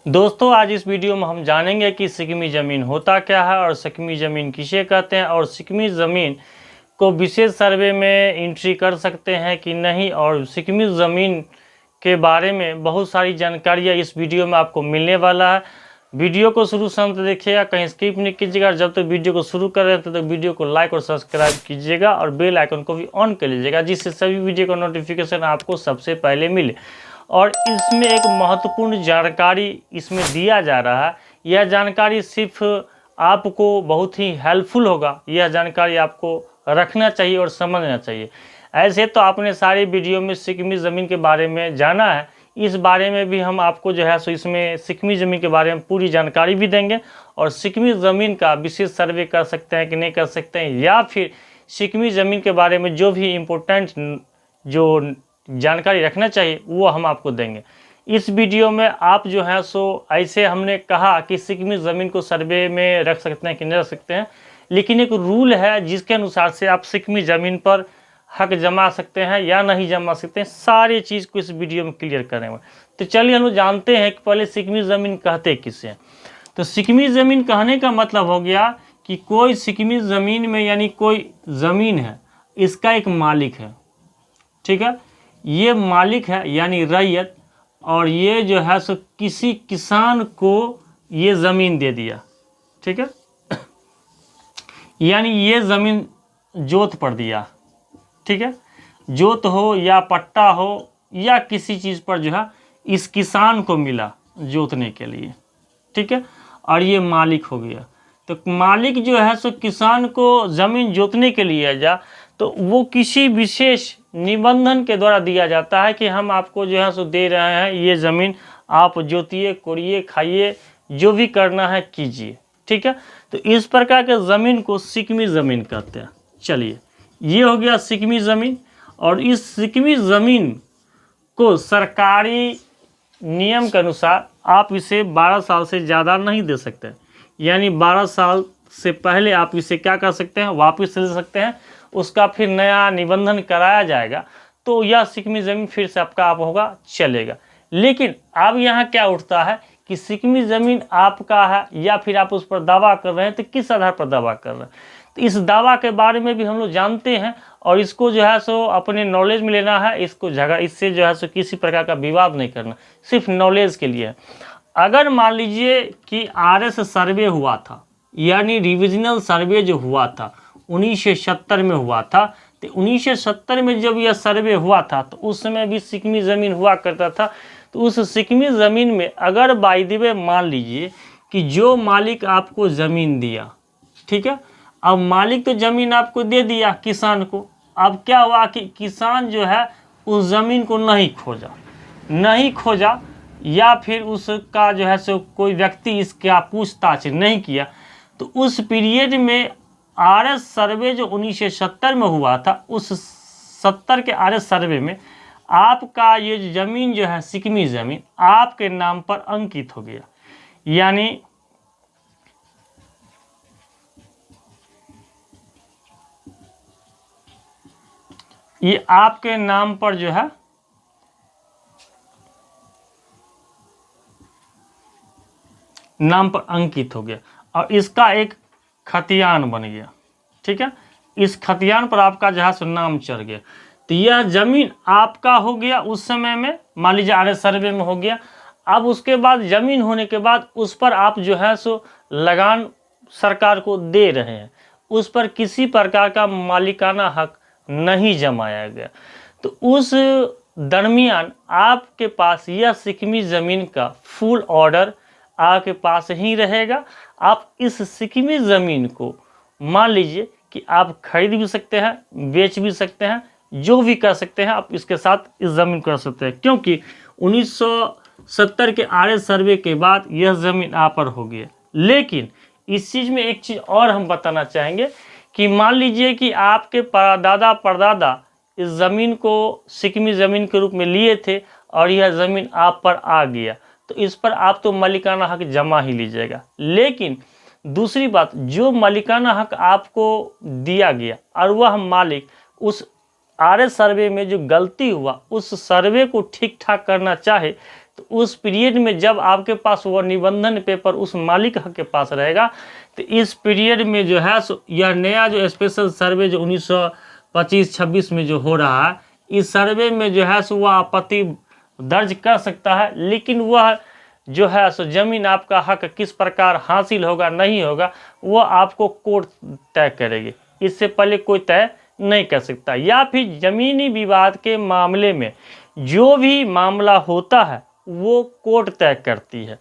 दोस्तों आज इस वीडियो में हम जानेंगे कि सिकमी ज़मीन होता क्या है और सिकमी ज़मीन किसे कहते हैं और सिकमी ज़मीन को विशेष सर्वे में एंट्री कर सकते हैं कि नहीं, और सिकमी ज़मीन के बारे में बहुत सारी जानकारियाँ इस वीडियो में आपको मिलने वाला है। वीडियो को शुरू से अंत तक देखिएगा, कहीं स्किप नहीं कीजिएगा। जब तक वीडियो को शुरू कर रहे हैं तो वीडियो को लाइक और सब्सक्राइब कीजिएगा और बेल आइकन को भी ऑन कर लीजिएगा, जिससे सभी वीडियो का नोटिफिकेशन आपको सबसे पहले मिले। और इसमें एक महत्वपूर्ण जानकारी इसमें दिया जा रहा है। यह जानकारी सिर्फ आपको बहुत ही हेल्पफुल होगा। यह जानकारी आपको रखना चाहिए और समझना चाहिए। ऐसे तो आपने सारे वीडियो में सिकमी ज़मीन के बारे में जाना है, इस बारे में भी हम आपको जो है सो इसमें सिकमी ज़मीन के बारे में पूरी जानकारी भी देंगे और सिकमी ज़मीन का विशेष सर्वे कर सकते हैं कि नहीं कर सकते हैं, या फिर सिकमी ज़मीन के बारे में जो भी इम्पोर्टेंट जो जानकारी रखना चाहिए वो हम आपको देंगे। इस वीडियो में आप जो है सो ऐसे हमने कहा कि सिकमी ज़मीन को सर्वे में रख सकते हैं कि नहीं रख सकते हैं, लेकिन एक रूल है जिसके अनुसार से आप सिकमी ज़मीन पर हक जमा सकते हैं या नहीं जमा सकते हैं। सारी चीज़ को इस वीडियो में क्लियर करेंगे। तो चलिए हम लोग जानते हैं कि पहले सिकमी ज़मीन कहते किसे हैं। तो सिकमी ज़मीन कहने का मतलब हो गया कि कोई सिकमी ज़मीन में यानी कोई ज़मीन है, इसका एक मालिक है, ठीक है। ये मालिक है यानी रैयत, और ये जो है सो किसी किसान को ये ज़मीन दे दिया, ठीक है। यानी ये ज़मीन जोत पर दिया, ठीक है। जोत हो या पट्टा हो या किसी चीज़ पर जो है इस किसान को मिला जोतने के लिए, ठीक है। और ये मालिक हो गया। तो मालिक जो है सो किसान को ज़मीन जोतने के लिए जा, तो वो किसी विशेष निबंधन के द्वारा दिया जाता है कि हम आपको जो है सो दे रहे हैं ये ज़मीन, आप जोतिए, कोड़िए, खाइए, जो भी करना है कीजिए, ठीक है। तो इस प्रकार के ज़मीन को सिकमी ज़मीन कहते हैं। चलिए, ये हो गया सिकमी ज़मीन। और इस सिकमी ज़मीन को सरकारी नियम के अनुसार आप इसे 12 साल से ज़्यादा नहीं दे सकते, यानी 12 साल से पहले आप इसे क्या कर सकते हैं, वापस ले सकते हैं। उसका फिर नया निबंधन कराया जाएगा तो यह सिकमी ज़मीन फिर से आपका होगा, चलेगा। लेकिन अब यहाँ क्या उठता है कि सिकमी ज़मीन आपका है या फिर आप उस पर दावा कर रहे हैं, तो किस आधार पर दावा कर रहे हैं। तो इस दावा के बारे में भी हम लोग जानते हैं और इसको जो है सो अपने नॉलेज में लेना है। इसको इससे जो है सो किसी प्रकार का विवाद नहीं करना, सिर्फ नॉलेज के लिए। अगर मान लीजिए कि RS सर्वे हुआ था, यानी रिविजनल सर्वे जो हुआ था 1970 में हुआ था, तो 1970 में जब यह सर्वे हुआ था तो उस समय भी सिकमी ज़मीन हुआ करता था। तो उस सिकमी ज़मीन में अगर बाय द वे मान लीजिए कि जो मालिक आपको ज़मीन दिया, ठीक है, अब मालिक तो ज़मीन आपको दे दिया किसान को, अब क्या हुआ कि किसान जो है उस ज़मीन को नहीं खोजा या फिर उसका जो है सो कोई व्यक्ति इसका पूछताछ नहीं किया। तो उस पीरियड में RS सर्वे जो 1970 में हुआ था, उस 70 के RS सर्वे में आपका ये ज़मीन जो है सिकमी ज़मीन आपके नाम पर अंकित हो गया। यानी ये आपके नाम पर जो है नाम पर अंकित हो गया और इसका एक खतियान बन गया, ठीक है। इस खतियान पर आपका जो है सो नाम चढ़ गया। तो यह ज़मीन आपका हो गया उस समय में, मान लीजिए RS सर्वे में हो गया। अब उसके बाद ज़मीन होने के बाद उस पर आप जो है सो लगान सरकार को दे रहे हैं, उस पर किसी प्रकार का मालिकाना हक नहीं जमाया गया। तो उस दरमियान आपके पास यह सिकमी ज़मीन का फुल ऑर्डर आपके पास ही रहेगा। आप इस सिकमी ज़मीन को मान लीजिए कि आप खरीद भी सकते हैं, बेच भी सकते हैं, जो भी कर सकते हैं आप इसके साथ इस ज़मीन कर सकते हैं, क्योंकि 1970 के RS सर्वे के बाद यह ज़मीन आप पर हो गई। लेकिन इस चीज़ में एक चीज़ और हम बताना चाहेंगे कि मान लीजिए कि आपके दादा परदादा इस ज़मीन को सिकमी ज़मीन के रूप में लिए थे और यह ज़मीन आप पर आ गया, तो इस पर आप तो मालिकाना हक जमा ही लीजिएगा। लेकिन दूसरी बात, जो मालिकाना हक आपको दिया गया और वह मालिक उस RS सर्वे में जो गलती हुआ उस सर्वे को ठीक ठाक करना चाहे, तो उस पीरियड में जब आपके पास वो निबंधन पेपर उस मालिक हक के पास रहेगा, तो इस पीरियड में जो है यह नया जो स्पेशल सर्वे जो 1925-26 में जो हो रहा है, इस सर्वे में जो है वह आपत्ति दर्ज कर सकता है, लेकिन वह जो है जमीन आपका हक किस प्रकार हासिल होगा नहीं होगा वो आपको कोर्ट तय करेगी, इससे पहले कोई तय नहीं कर सकता। या फिर जमीनी विवाद के मामले में जो भी मामला होता है वो कोर्ट तय करती है।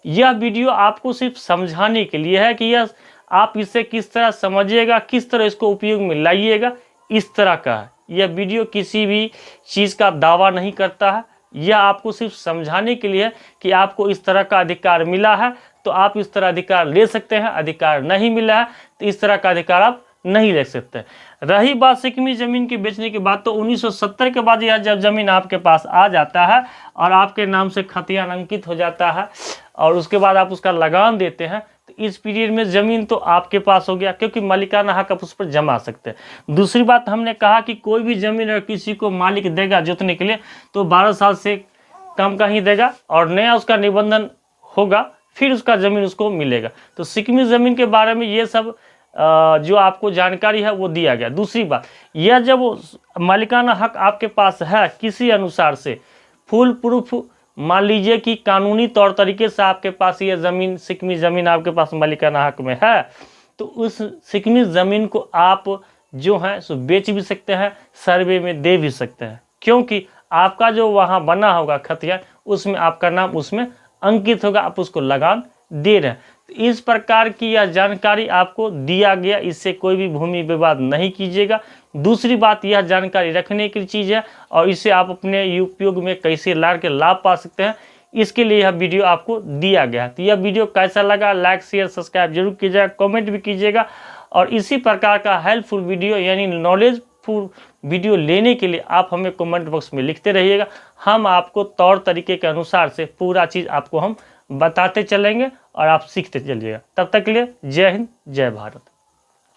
यह वीडियो आपको सिर्फ समझाने के लिए है कि यह आप इसे किस तरह समझिएगा, किस तरह इसको उपयोग में लाइएगा, इस तरह का है। यह वीडियो किसी भी चीज़ का दावा नहीं करता है, यह आपको सिर्फ समझाने के लिए है कि आपको इस तरह का अधिकार मिला है तो आप इस तरह अधिकार ले सकते हैं, अधिकार नहीं मिला है तो इस तरह का अधिकार आप नहीं ले सकते। रही बात सिक्किमी ज़मीन की बेचने की बात, तो 1970 के बाद यह जब ज़मीन आपके पास आ जाता है और आपके नाम से खतियान अंकित हो जाता है और उसके बाद आप उसका लगान देते हैं, तो इस पीरियड में ज़मीन तो आपके पास हो गया, क्योंकि मालिकाना हक आप उस पर जमा सकते हैं। दूसरी बात हमने कहा कि कोई भी ज़मीन अगर किसी को मालिक देगा जोतने के लिए तो 12 साल से कम का ही देगा और नया उसका निबंधन होगा, फिर उसका ज़मीन उसको मिलेगा। तो सिक्किमी ज़मीन के बारे में ये सब जो आपको जानकारी है वो दिया गया। दूसरी बात, यह जब मालिकाना हक आपके पास है किसी अनुसार से फुल प्रूफ, मान लीजिए कि कानूनी तौर तरीके से आपके पास ये ज़मीन सिक्किमी ज़मीन आपके पास मालिकाना हक में है, तो उस सिक्किमी ज़मीन को आप जो है सो बेच भी सकते हैं, सर्वे में दे भी सकते हैं, क्योंकि आपका जो वहाँ बना होगा खतियान उसमें आपका नाम उसमें अंकित होगा, आप उसको लगान दे रहे हैं। तो इस प्रकार की यह जानकारी आपको दिया गया, इससे कोई भी भूमि विवाद नहीं कीजिएगा। दूसरी बात, यह जानकारी रखने की चीज़ है और इसे आप अपने उपयोग में कैसे ला के लाभ पा सकते हैं, इसके लिए यह वीडियो आपको दिया गया है। तो यह वीडियो कैसा लगा, लाइक शेयर सब्सक्राइब जरूर कीजिएगा, कमेंट भी कीजिएगा और इसी प्रकार का हेल्पफुल वीडियो यानी नॉलेजफुल वीडियो लेने के लिए आप हमें कमेंट बॉक्स में लिखते रहिएगा। हम आपको तौर तरीके के अनुसार से पूरा चीज़ आपको हम बताते चलेंगे और आप सीखते चलिएगा। तब तक के लिए जय हिंद, जय भारत।